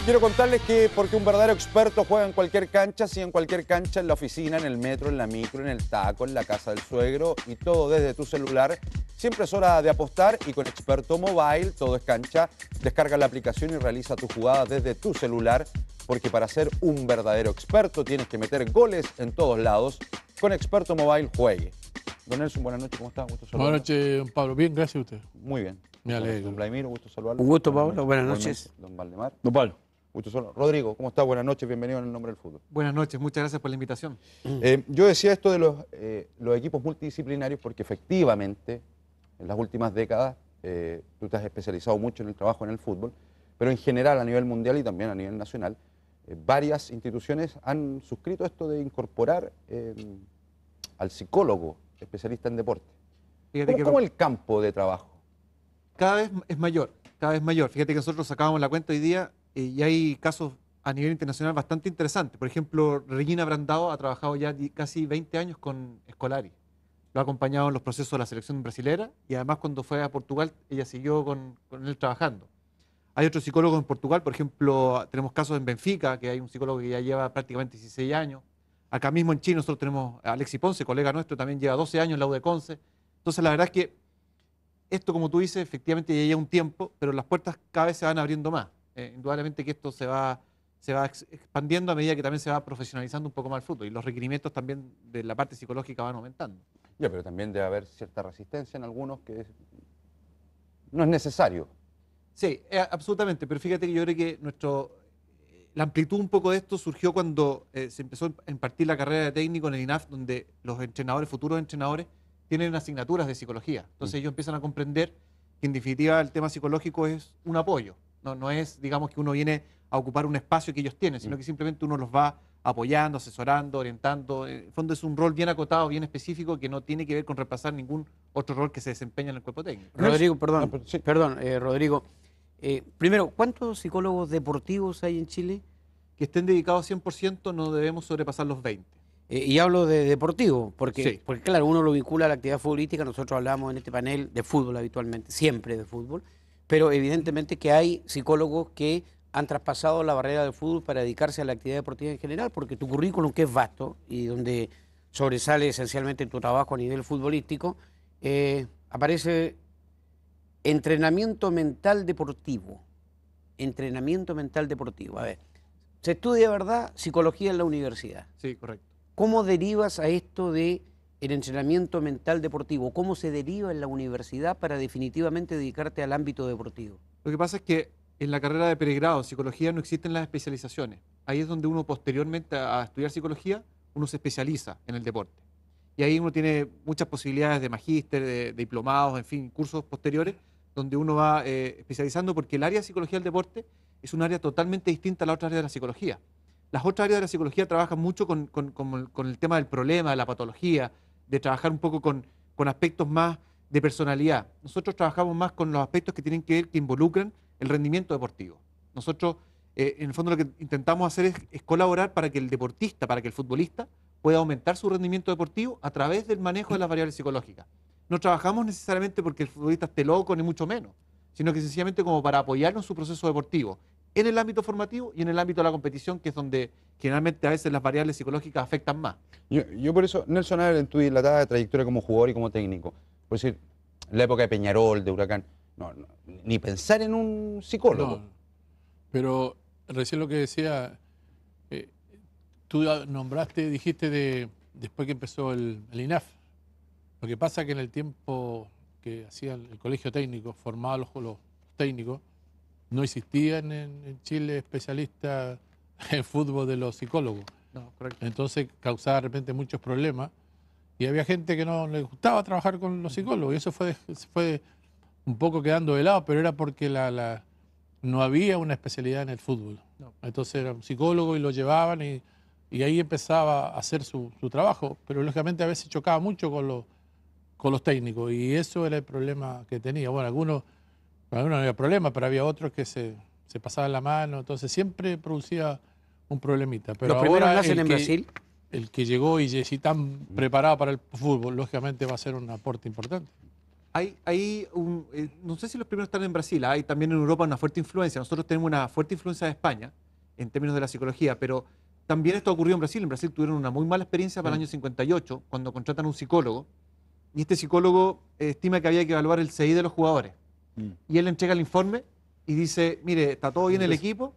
Quiero contarles que porque un verdadero experto juega en cualquier cancha, sí, en cualquier cancha, en la oficina, en el metro, en la micro, en el taco, en la casa del suegro y todo desde tu celular. Siempre es hora de apostar y con Experto Mobile todo es cancha. Descarga la aplicación y realiza tus jugadas desde tu celular, porque para ser un verdadero experto tienes que meter goles en todos lados. Con Experto Mobile juegue. Don Nelson, buenas noches, ¿cómo está? Gusto saludarlo. Buenas noches, don Pablo. Bien, gracias a usted. Muy bien. Me alegro. Don Vladimir, gusto saludarlo. Un gusto, Pablo. Buenas noches. Don Valdemar. Don Pablo. Gusto saludarlo. Rodrigo, ¿cómo está? Buenas noches, bienvenido en el nombre del fútbol. Buenas noches, muchas gracias por la invitación. Yo decía esto de los equipos multidisciplinarios porque efectivamente en las últimas décadas tú te has especializado mucho en el trabajo en el fútbol, pero en general a nivel mundial y también a nivel nacional, varias instituciones han suscrito esto de incorporar al psicólogo especialista en deporte. ¿Cómo el campo de trabajo? Cada vez es mayor, cada vez mayor. Fíjate que nosotros sacábamos la cuenta hoy día y hay casos a nivel internacional bastante interesantes. Por ejemplo, Regina Brandao ha trabajado ya casi 20 años con Scolari. Lo ha acompañado en los procesos de la selección brasilera y además cuando fue a Portugal ella siguió con él trabajando. Hay otros psicólogos en Portugal, por ejemplo, tenemos casos en Benfica, que hay un psicólogo que ya lleva prácticamente 16 años. Acá mismo en Chile nosotros tenemos a Alexis Ponce, colega nuestro, también lleva 12 años en la U de Conce. Entonces la verdad es que esto, como tú dices, efectivamente ya lleva un tiempo, pero las puertas cada vez se van abriendo más. Indudablemente que esto se va expandiendo a medida que también se va profesionalizando un poco más el fútbol y los requerimientos también de la parte psicológica van aumentando. Ya, pero también debe haber cierta resistencia en algunos que no es necesario. Sí, absolutamente, pero fíjate que yo creo que la amplitud un poco de esto surgió cuando se empezó a impartir la carrera de técnico en el INAF, donde los entrenadores, futuros entrenadores, tienen asignaturas de psicología. Entonces ellos empiezan a comprender que en definitiva el tema psicológico es un apoyo. No es, digamos, que uno viene a ocupar un espacio que ellos tienen, sino que simplemente uno los va apoyando, asesorando, orientando. En el fondo es un rol bien acotado, bien específico, que no tiene que ver con reemplazar ningún otro rol que se desempeña en el cuerpo técnico. Rodrigo, perdón. Sí. Perdón, Rodrigo. Primero, ¿cuántos psicólogos deportivos hay en Chile? Que estén dedicados 100% no debemos sobrepasar los 20. Y hablo de deportivo, porque, Sí. porque claro, uno lo vincula a la actividad futbolística. Nosotros hablamos en este panel de fútbol habitualmente, siempre de fútbol, pero evidentemente que hay psicólogos que han traspasado la barrera del fútbol para dedicarse a la actividad deportiva en general, porque tu currículum, que es vasto y donde sobresale esencialmente tu trabajo a nivel futbolístico, aparece entrenamiento mental deportivo. Entrenamiento mental deportivo. A ver, se estudia, ¿verdad?, psicología en la universidad. Sí, correcto. ¿Cómo derivas a esto de el entrenamiento mental deportivo? ¿Cómo se deriva en la universidad para definitivamente dedicarte al ámbito deportivo? Lo que pasa es que en la carrera de pregrado en psicología no existen las especializaciones. Ahí es donde uno posteriormente a estudiar psicología, uno se especializa en el deporte. Y ahí uno tiene muchas posibilidades de magíster, de diplomados, en fin, cursos posteriores, donde uno va especializando, porque el área de psicología del deporte es un área totalmente distinta a la otra área de la psicología. Las otras áreas de la psicología trabajan mucho con el tema del problema, de la patología, de trabajar un poco con aspectos más de personalidad. Nosotros trabajamos más con los aspectos que tienen que ver, que involucran el rendimiento deportivo. Nosotros, en el fondo, lo que intentamos hacer es colaborar para que el deportista, para que el futbolista pueda aumentar su rendimiento deportivo a través del manejo de las variables psicológicas. No trabajamos necesariamente porque el futbolista esté loco, ni mucho menos, sino que sencillamente como para apoyarlo en su proceso deportivo, en el ámbito formativo y en el ámbito de la competición, que es donde generalmente a veces las variables psicológicas afectan más. Yo por eso, Nelson, a ver, en tu dilatada trayectoria como jugador y como técnico, por decir, en la época de Peñarol, de Huracán, ni pensar en un psicólogo. No, pero recién lo que decía, tú nombraste, dijiste después que empezó el INAF. Lo que pasa es que en el tiempo que hacía el colegio técnico, formaba los técnicos, no existían en Chile especialistas en fútbol de los psicólogos. No, correcto. Entonces causaba de repente muchos problemas y había gente que no le gustaba trabajar con los psicólogos y eso fue un poco quedando de lado, pero era porque no había una especialidad en el fútbol. No. Entonces era un psicólogo y lo llevaban y ahí empezaba a hacer su trabajo, pero lógicamente a veces chocaba mucho con los técnicos y eso era el problema que tenía. Bueno, algunos no había problema, pero había otros que se pasaban la mano, entonces siempre producía un problemita. Pero ¿Los primeros ahora nacen en Brasil? el que llegó y tan preparado para el fútbol, lógicamente va a ser un aporte importante. No sé si los primeros están en Brasil, hay también en Europa una fuerte influencia. Nosotros tenemos una fuerte influencia de España en términos de la psicología, pero también esto ocurrió en Brasil. En Brasil tuvieron una muy mala experiencia para el año 58, cuando contratan un psicólogo, y este psicólogo estima que había que evaluar el CI de los jugadores. Y él le entrega el informe y dice, mire, está todo bien el equipo,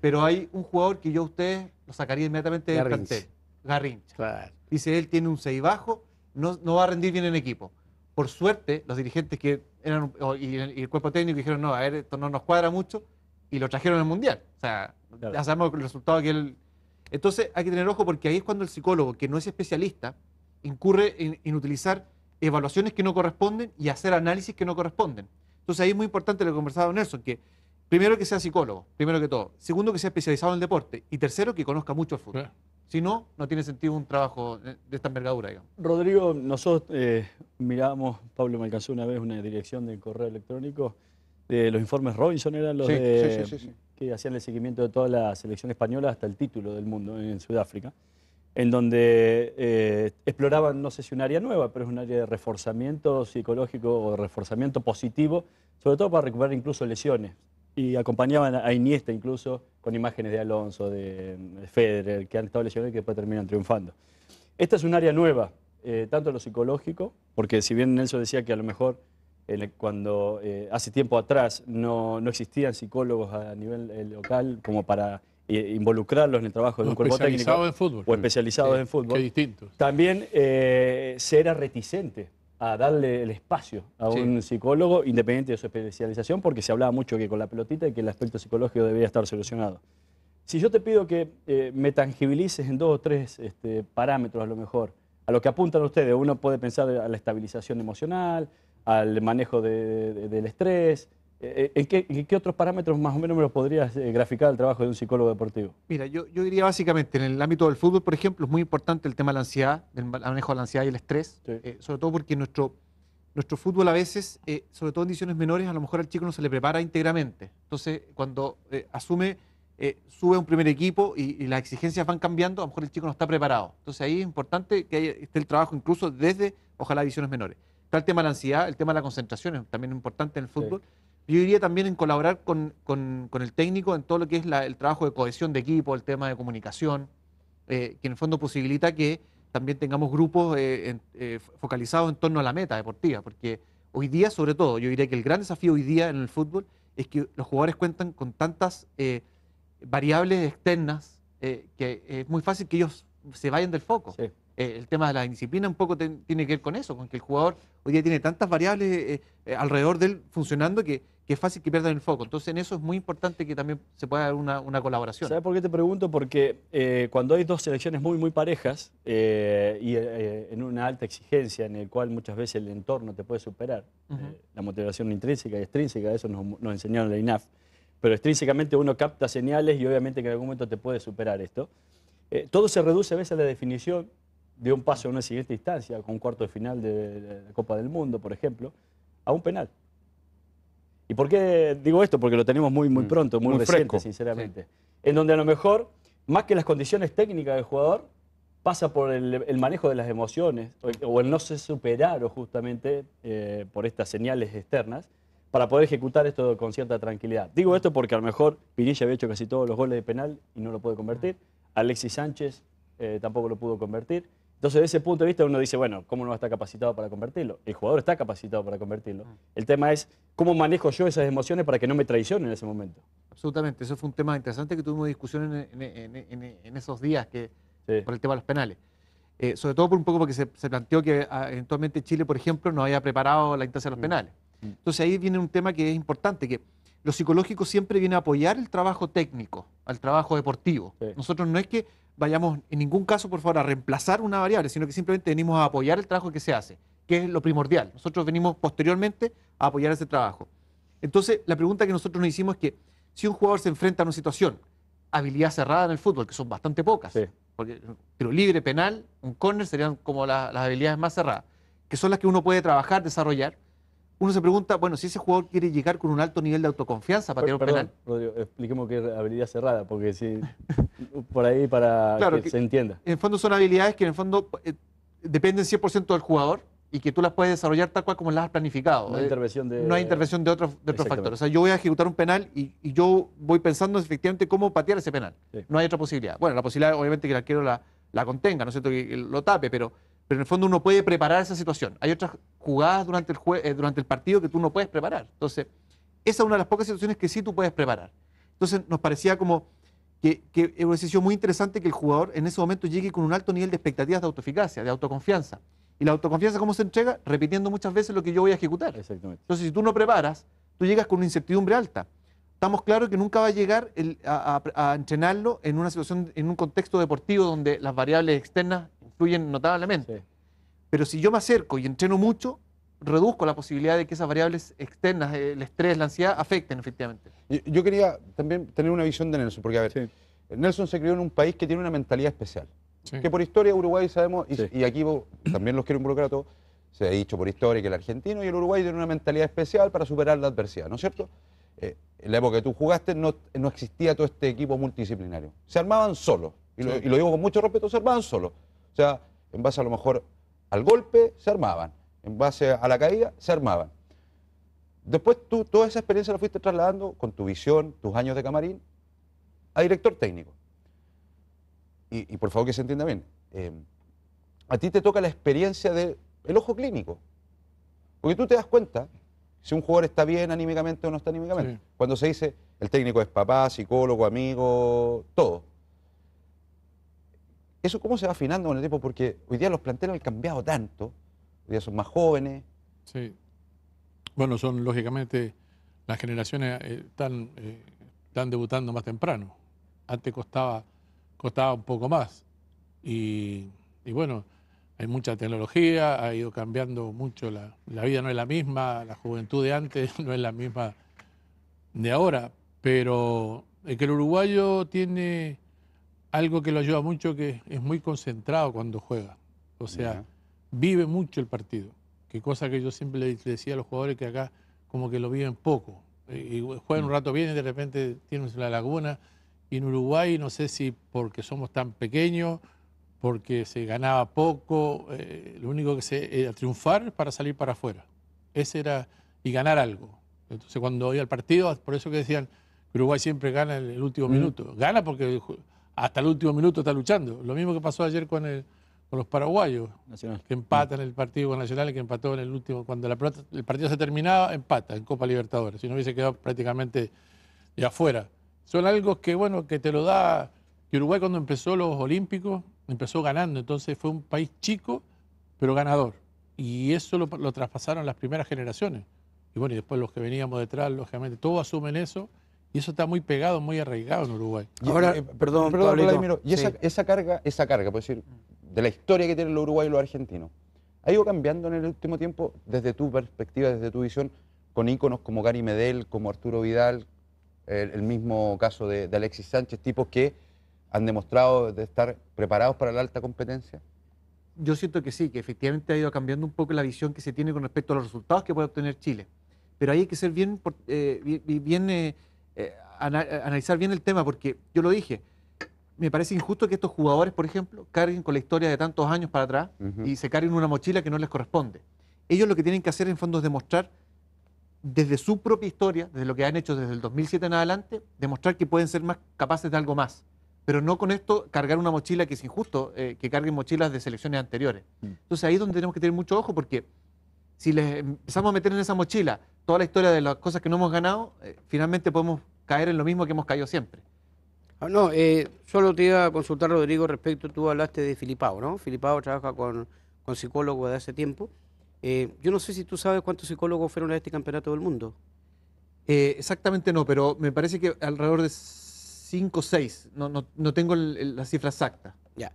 pero hay un jugador que yo a ustedes lo sacaría inmediatamente del plantel. Garrincha. Claro. Dice, él tiene un CI bajo, no va a rendir bien en equipo. Por suerte, los dirigentes que eran y el cuerpo técnico dijeron, no, a ver, esto no nos cuadra mucho, y lo trajeron al Mundial. O sea, Claro. ya sabemos el resultado que él... Entonces hay que tener ojo porque ahí es cuando el psicólogo, que no es especialista, incurre en utilizar evaluaciones que no corresponden y hacer análisis que no corresponden. Entonces ahí es muy importante lo que conversaba Nelson, que primero que sea psicólogo, primero que todo. Segundo, que sea especializado en el deporte. Y tercero, que conozca mucho el fútbol. Claro. Si no, no tiene sentido un trabajo de esta envergadura, digamos. Rodrigo, nosotros miramos, Pablo me alcanzó una vez una dirección de correo electrónico de los informes Robinson, eran los Sí, de, sí. que hacían el seguimiento de toda la selección española hasta el título del mundo en Sudáfrica, en donde exploraban, no sé si un área nueva, pero es un área de reforzamiento psicológico o de reforzamiento positivo, sobre todo para recuperar incluso lesiones. Y acompañaban a Iniesta incluso con imágenes de Alonso, de Federer, que han estado lesionados y que después terminan triunfando. Esta es un área nueva, tanto en lo psicológico, porque si bien Nelson decía que a lo mejor cuando hace tiempo atrás no existían psicólogos a nivel local como para involucrarlos en el trabajo de un cuerpo técnico Especializado en fútbol. o especializados Sí, en fútbol, qué distinto. también se era reticente a darle el espacio a un psicólogo independiente de su especialización, porque se hablaba mucho que con la pelotita y que el aspecto psicológico debería estar solucionado. Si yo te pido que me tangibilices en 2 o 3 parámetros a lo mejor, a lo que apuntan ustedes, uno puede pensar a la estabilización emocional, al manejo del estrés. ¿En qué otros parámetros más o menos me lo podrías graficar el trabajo de un psicólogo deportivo? Mira, yo diría básicamente en el ámbito del fútbol, por ejemplo, es muy importante el tema de la ansiedad, del manejo de la ansiedad y el estrés, Sí. sobre todo porque nuestro fútbol a veces, sobre todo en divisiones menores, a lo mejor al chico no se le prepara íntegramente. Entonces, cuando sube a un primer equipo y las exigencias van cambiando, a lo mejor el chico no está preparado. Entonces ahí es importante que esté el trabajo incluso desde, ojalá, divisiones menores. Está el tema de la ansiedad, el tema de la concentración, es también importante en el fútbol. Sí. Yo diría también en colaborar con el técnico en todo lo que es el trabajo de cohesión de equipo, el tema de comunicación, que en el fondo posibilita que también tengamos grupos focalizados en torno a la meta deportiva, porque hoy día, sobre todo, yo diría que el gran desafío hoy día en el fútbol es que los jugadores cuentan con tantas variables externas que es muy fácil que ellos se vayan del foco. Sí. El tema de la indisciplina un poco tiene que ver con eso, con que el jugador hoy día tiene tantas variables alrededor de él funcionando que es fácil que pierdan el foco. Entonces en eso es muy importante que también se pueda dar una colaboración. ¿Sabes por qué te pregunto? Porque cuando hay 2 selecciones muy parejas y en una alta exigencia en el cual muchas veces el entorno te puede superar, la motivación intrínseca y extrínseca, eso nos enseñaron en la INAF, pero extrínsecamente uno capta señales y obviamente que en algún momento te puede superar esto. Todo se reduce a veces a la definición de un paso a una siguiente instancia, con un cuarto de final de la Copa del Mundo, por ejemplo, a un penal. ¿Y por qué digo esto? Porque lo tenemos muy pronto, muy reciente, fresco. sinceramente. Sí. En donde a lo mejor, más que las condiciones técnicas del jugador, pasa por el manejo de las emociones o el no se superar justamente por estas señales externas para poder ejecutar esto con cierta tranquilidad. Digo esto porque a lo mejor Pinilla había hecho casi todos los goles de penal y no lo puede convertir. Alexis Sánchez tampoco lo pudo convertir. Entonces, desde ese punto de vista uno dice, bueno, ¿cómo no va a estar capacitado para convertirlo? El jugador está capacitado para convertirlo. El tema es, ¿cómo manejo yo esas emociones para que no me traicionen en ese momento? Absolutamente, eso fue un tema interesante que tuvimos discusión en esos días por el tema de los penales. Sobre todo por un poco porque se planteó que eventualmente Chile, por ejemplo, no había preparado la instancia de los penales. Entonces ahí viene un tema que es importante, que lo psicológico siempre viene a apoyar el trabajo técnico, al trabajo deportivo. Sí. Nosotros no es que vayamos en ningún caso, por favor, a reemplazar una variable, sino que simplemente venimos a apoyar el trabajo que se hace, que es lo primordial. Nosotros venimos posteriormente a apoyar ese trabajo. Entonces, la pregunta que nosotros nos hicimos es que si un jugador se enfrenta a una situación, habilidad cerrada en el fútbol, que son bastante pocas, Sí. porque tiro libre, penal, un córner serían como las habilidades más cerradas, que son las que uno puede trabajar, desarrollar. Uno se pregunta, bueno, si ese jugador quiere llegar con un alto nivel de autoconfianza para tirar un penal. Rodrigo, expliquemos qué es habilidad cerrada, porque si por ahí para Claro, que se entienda. En el fondo son habilidades que en el fondo dependen 100% del jugador y que tú las puedes desarrollar tal cual como las has planificado. No hay intervención de... No hay intervención de otros Exactamente. factores. O sea, yo voy a ejecutar un penal y yo voy pensando efectivamente cómo patear ese penal. Sí. No hay otra posibilidad. Bueno, la posibilidad obviamente que el arquero la contenga, ¿no es cierto? Que lo tape, pero en el fondo uno puede preparar esa situación. Hay otras jugadas durante el partido que tú no puedes preparar. Entonces, esa es una de las pocas situaciones que sí tú puedes preparar. Entonces, nos parecía como que hubiese sido muy interesante que el jugador en ese momento llegue con un alto nivel de expectativas de autoeficacia, de autoconfianza. ¿Y la autoconfianza cómo se entrega? Repitiendo muchas veces lo que yo voy a ejecutar. Exactamente. Entonces, si tú no preparas, tú llegas con una incertidumbre alta. Estamos claros que nunca va a llegar a entrenarlo en una situación, en un contexto deportivo donde las variables externas influyen notablemente. Sí. Pero si yo me acerco y entreno mucho, reduzco la posibilidad de que esas variables externas, el estrés, la ansiedad, afecten efectivamente. Yo quería también tener una visión de Nelson, porque a ver, Sí. Nelson se crió en un país que tiene una mentalidad especial. Sí. Que por historia Uruguay sabemos, Sí. y aquí también los quiero involucrar a todos, se ha dicho por historia que el argentino y el Uruguay tienen una mentalidad especial para superar la adversidad, ¿no es cierto? En la época que tú jugaste no existía todo este equipo multidisciplinario. Se armaban solos, y lo digo con mucho respeto, se armaban solos. O sea, en base a lo mejor al golpe, se armaban. En base a la caída, se armaban. Después tú toda esa experiencia la fuiste trasladando con tu visión, tus años de camarín, a director técnico. Y por favor que se entienda bien, a ti te toca la experiencia del ojo clínico. Porque tú te das cuenta si un jugador está bien anímicamente o no está anímicamente. Sí. Cuando se dice el técnico es papá, psicólogo, amigo, todo. ¿Eso cómo se va afinando con el tiempo? Porque hoy día los planteles han cambiado tanto, hoy día son más jóvenes. Sí. Bueno, son lógicamente las generaciones están debutando más temprano. Antes costaba un poco más. Y bueno, hay mucha tecnología, ha ido cambiando mucho, la vida no es la misma, la juventud de antes no es la misma de ahora, pero es que el uruguayo tiene algo que lo ayuda mucho, que es muy concentrado cuando juega. O sea, Ya. vive mucho el partido, que cosa que yo siempre le decía a los jugadores que acá como que lo viven poco. Y juegan un rato bien y de repente tienen la laguna. Y en Uruguay no sé si porque somos tan pequeños, porque se ganaba poco, lo único que era triunfar para salir para afuera. Ese era, y ganar algo. Entonces cuando iba al partido, por eso que decían que Uruguay siempre gana en el último minuto. Gana porque hasta el último minuto está luchando. Lo mismo que pasó ayer con los paraguayos, Nacional. que empatan el partido con Nacional, que empató en el último, cuando el partido se terminaba, empata en Copa Libertadores. Si no hubiese quedado prácticamente de afuera. Son algo que, bueno, que te lo da, que Uruguay cuando empezó los Olímpicos, empezó ganando, entonces fue un país chico, pero ganador. Y eso lo traspasaron las primeras generaciones. Y bueno, y después los que veníamos detrás, lógicamente, todos asumen eso, y eso está muy pegado, muy arraigado en Uruguay. Ahora, perdón, Pablito. Vladimiro, y Sí. esa carga, puedo decir, de la historia que tienen los uruguayos y los argentinos, ¿ha ido cambiando en el último tiempo, desde tu perspectiva, desde tu visión, con íconos como Gary Medel, como Arturo Vidal, el mismo caso de Alexis Sánchez, tipos que han demostrado de estar preparados para la alta competencia? Yo siento que sí, que efectivamente ha ido cambiando un poco la visión que se tiene con respecto a los resultados que puede obtener Chile. Pero ahí hay que ser analizar bien el tema, porque yo lo dije, me parece injusto que estos jugadores, por ejemplo, carguen con la historia de tantos años para atrás Ujú. y se carguen una mochila que no les corresponde. Ellos lo que tienen que hacer en fondo es demostrar desde su propia historia, desde lo que han hecho desde el 2007 en adelante, demostrar que pueden ser más capaces de algo más. Pero no con esto cargar una mochila que es injusto, que carguen mochilas de selecciones anteriores. Entonces ahí es donde tenemos que tener mucho ojo, porque si les empezamos a meter en esa mochila toda la historia de las cosas que no hemos ganado, finalmente podemos caer en lo mismo que hemos caído siempre. No, solo te iba a consultar, Rodrigo, respecto, tú hablaste de Filipao, ¿no? Filipao trabaja con psicólogos de hace tiempo. Yo no sé si tú sabes cuántos psicólogos fueron a este campeonato del mundo. Exactamente no, pero me parece que alrededor de 5 o 6, no tengo la cifra exacta. Ya,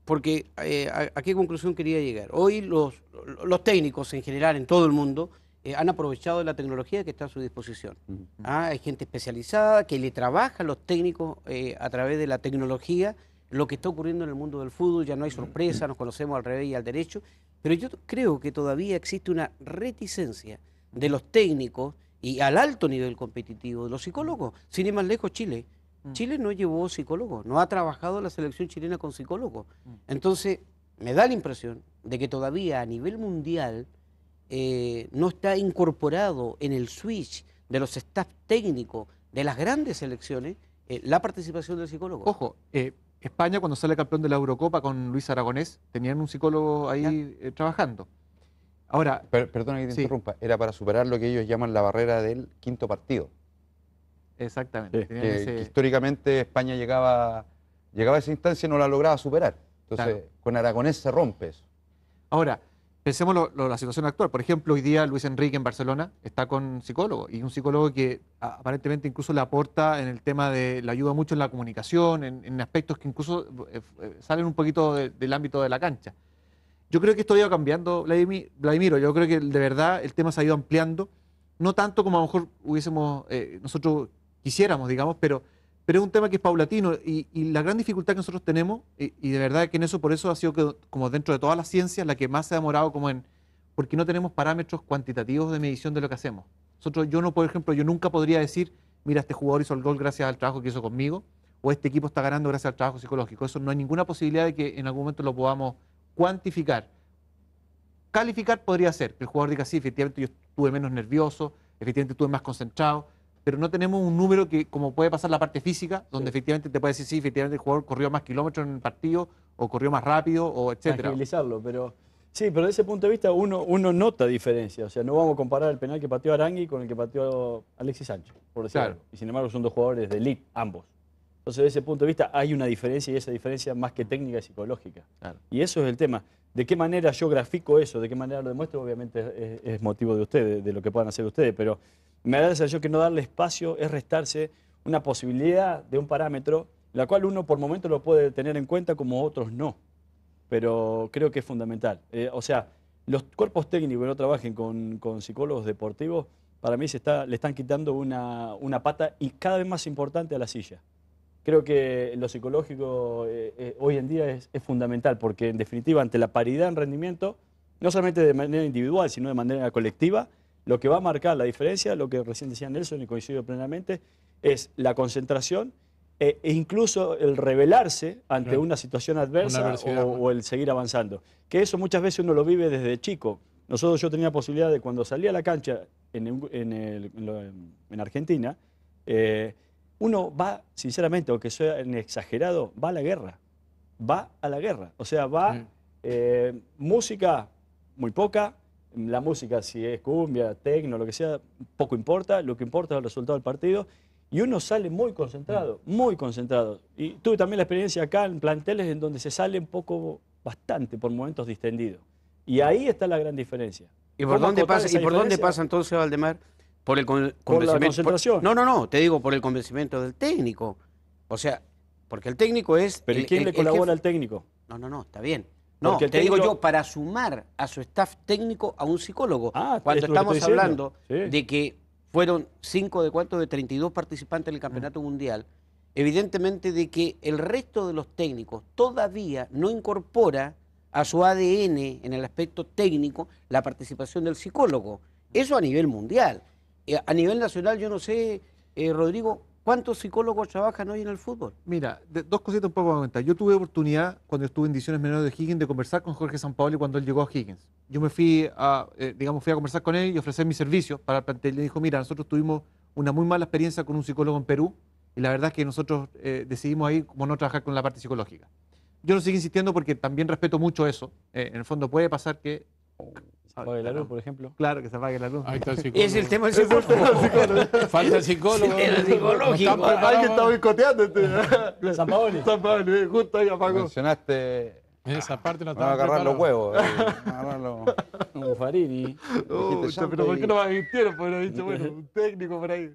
porque ¿a qué conclusión quería llegar? Hoy los técnicos en general en todo el mundo han aprovechado de la tecnología que está a su disposición. Hay gente especializada que le trabaja a los técnicos a través de la tecnología lo que está ocurriendo en el mundo del fútbol. Ya no hay sorpresa, nos conocemos al revés y al derecho, pero yo creo que todavía existe una reticencia de los técnicos y al alto nivel competitivo de los psicólogos. Sin ir más lejos, Chile. Chile no llevó psicólogos, no ha trabajado la selección chilena con psicólogos. Entonces, me da la impresión, de que todavía a nivel mundial no está incorporado en el switch de los staff técnicos de las grandes selecciones la participación del psicólogo. Ojo, España cuando sale campeón de la Eurocopa con Luis Aragonés, tenían un psicólogo ahí trabajando. Ahora, Perdona que te interrumpa, era para superar lo que ellos llaman la barrera del quinto partido. exactamente. Sí. tenían Que históricamente España llegaba a esa instancia y no la lograba superar. Entonces, Claro. con Aragonés se rompe eso. Ahora, pensemos la situación actual. Por ejemplo, hoy día Luis Enrique en Barcelona está con psicólogo, y un psicólogo que aparentemente incluso le aporta en el tema de, le ayuda mucho en la comunicación, en aspectos que incluso salen un poquito del ámbito de la cancha. Yo creo que esto ha ido cambiando, Vladimiro. Yo creo que de verdad el tema se ha ido ampliando, no tanto como a lo mejor nosotros quisiéramos, digamos, pero es un tema que es paulatino, y la gran dificultad que nosotros tenemos, y de verdad que en eso, por eso ha sido como dentro de todas las ciencias la que más se ha demorado, porque no tenemos parámetros cuantitativos de medición de lo que hacemos. Por ejemplo, yo nunca podría decir, mira, este jugador hizo el gol gracias al trabajo que hizo conmigo, o este equipo está ganando gracias al trabajo psicológico. Eso no hay ninguna posibilidad de que en algún momento lo podamos cuantificar. Calificar podría ser, que el jugador diga, sí, efectivamente yo estuve menos nervioso, efectivamente estuve más concentrado, pero no tenemos un número que, como puede pasar la parte física, donde efectivamente te puede decir, sí, efectivamente el jugador corrió más kilómetros en el partido, o corrió más rápido, o etcétera. Tangibilizarlo, pero sí, pero desde ese punto de vista uno nota diferencia. O sea, no vamos a comparar el penal que pateó Arangui con el que pateó Alexis Sánchez, por decirlo. Claro. Y sin embargo son dos jugadores de elite, ambos. Entonces, desde ese punto de vista hay una diferencia, y esa diferencia más que técnica es psicológica. Claro. Y eso es el tema. ¿De qué manera yo grafico eso? ¿De qué manera lo demuestro? Obviamente es motivo de ustedes, de lo que puedan hacer ustedes, pero me da la sensación que no darle espacio es restarse una posibilidad de un parámetro, la cual uno por momento lo puede tener en cuenta como otros no. Pero creo que es fundamental. O sea, los cuerpos técnicos que no trabajen con psicólogos deportivos, para mí le están quitando una pata y cada vez más importante a la silla. Creo que lo psicológico hoy en día es fundamental, porque en definitiva ante la paridad en rendimiento, no solamente de manera individual, sino de manera colectiva, lo que va a marcar la diferencia, lo que recién decía Nelson y coincido plenamente, es la concentración e incluso el rebelarse ante Claro. una situación adversa Una adversidad, ¿no? o el seguir avanzando. Que eso muchas veces uno lo vive desde chico. Yo tenía posibilidad de cuando salía a la cancha en Argentina, uno va, sinceramente, aunque sea exagerado, va a la guerra. Va a la guerra. O sea, música muy poca. La música, si es cumbia, tecno, lo que sea, poco importa. Lo que importa es el resultado del partido. Y uno sale muy concentrado, muy concentrado. Y tuve también la experiencia acá en planteles en donde se sale bastante por momentos distendido. Y ahí está la gran diferencia. ¿Y por ¿Cómo dónde acotar pasa, esa y por dónde diferencia? pasa entonces, Valdemar? Por el Por la convencimiento. concentración. No, te digo por el convencimiento del técnico. O sea, porque el técnico es. ¿Pero quién le colabora al técnico? No, está bien. No, Porque el te digo técnico- yo, para sumar a su staff técnico a un psicólogo. Ah, Cuando es lo que estamos estoy hablando diciendo. Sí. de que fueron 5 de 4 de 32 participantes en el campeonato mundial, evidentemente de que el resto de los técnicos todavía no incorpora a su ADN en el aspecto técnico la participación del psicólogo. Eso a nivel mundial. A nivel nacional, yo no sé, Rodrigo, ¿cuántos psicólogos trabajan hoy en el fútbol? Mira, dos cositas un poco para comentar. Yo tuve oportunidad, cuando estuve en Divisiones Menores de Higgins, de conversar con Jorge Sampaoli cuando él llegó a Higgins. Yo me fui a conversar con él y ofrecer mis servicios para el plantel. Le dijo, mira, nosotros tuvimos una muy mala experiencia con un psicólogo en Perú, y la verdad es que nosotros decidimos ahí como no trabajar con la parte psicológica. Yo lo sigo insistiendo porque también respeto mucho eso. En el fondo puede pasar que... Apague la luz, por ejemplo. Claro, que se apague la luz. Ahí está el psicólogo. Es el tema del psicólogo. Falta el psicólogo. El psicológico. No está preparado. Alguien está boicoteando. Sampaoli. Sampaoli, justo ahí apagó. Mencionaste, En esa parte no van a estaba agarrar los preparado. huevos. Agarrarlo. Buffarini. Pero ¿por qué no me mintieron? Porque no he dicho, bueno, un técnico por ahí.